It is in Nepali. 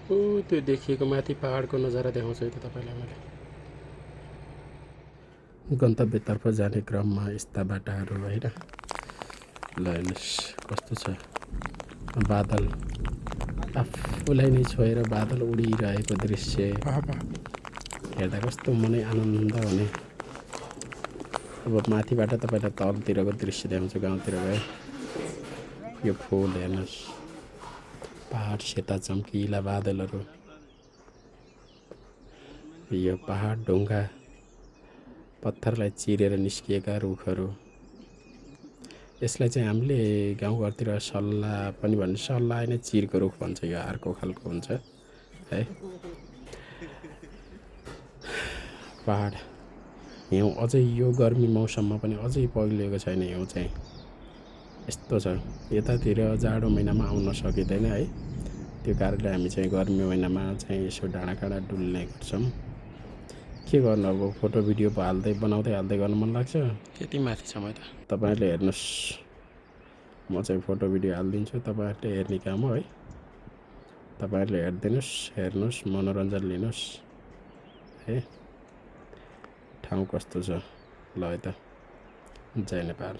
त्यो देखिएको माथि पहाडको नजारा देखाउँछु है त तपाईँलाई मैले। गन्तव्यतर्फ जाने क्रममा यस्ता बाटाहरू होइन। ल हेर्नुहोस् कस्तो छ बादल, आफूलाई नै छोएर बादल उडिरहेको दृश्य हेर्दा कस्तो मनै आनन्द हुने। अब माथिबाट तपाईँलाई तलतिरको दृश्य देखाउँछु गाउँतिर गए। यो फुल हेर्नुहोस्, पहाड सेता चम्किला बादलहरू, यो पहाड ढुङ्गा पत्थरलाई चिरेर निस्किएका रुखहरू। यसलाई चाहिँ हामीले गाउँघरतिर सल्लाह पनि भन्छ, सल्लाह होइन चिरको रुख भन्छ। यो अर्को खालको हुन्छ है। पहाड हिउँ अझै यो गर्मी मौसममा पनि अझै पग्लिएको छैन हिउँ चाहिँ, यस्तो छ। यतातिर जाडो महिनामा आउन सकिँदैन है, त्यो कारणले हामी चाहिँ गर्मी महिनामा चाहिँ यसो डाँडाकाँडा डुल्ने गर्छौँ। के गर्नु अब, फोटो भिडियो बनाउँदै हाल्दै गर्नु मन लाग्छ। यति माथि छ त तपाईँहरूले हेर्नुहोस्, म चाहिँ फोटो भिडियो हालिदिन्छु, तपाईँहरूले हेर्ने काम हो है। तपाईँहरूले हेर्नुहोस्, मनोरञ्जन लिनुहोस् है। ठाउँ कस्तो छ ल है त, जय नेपाल।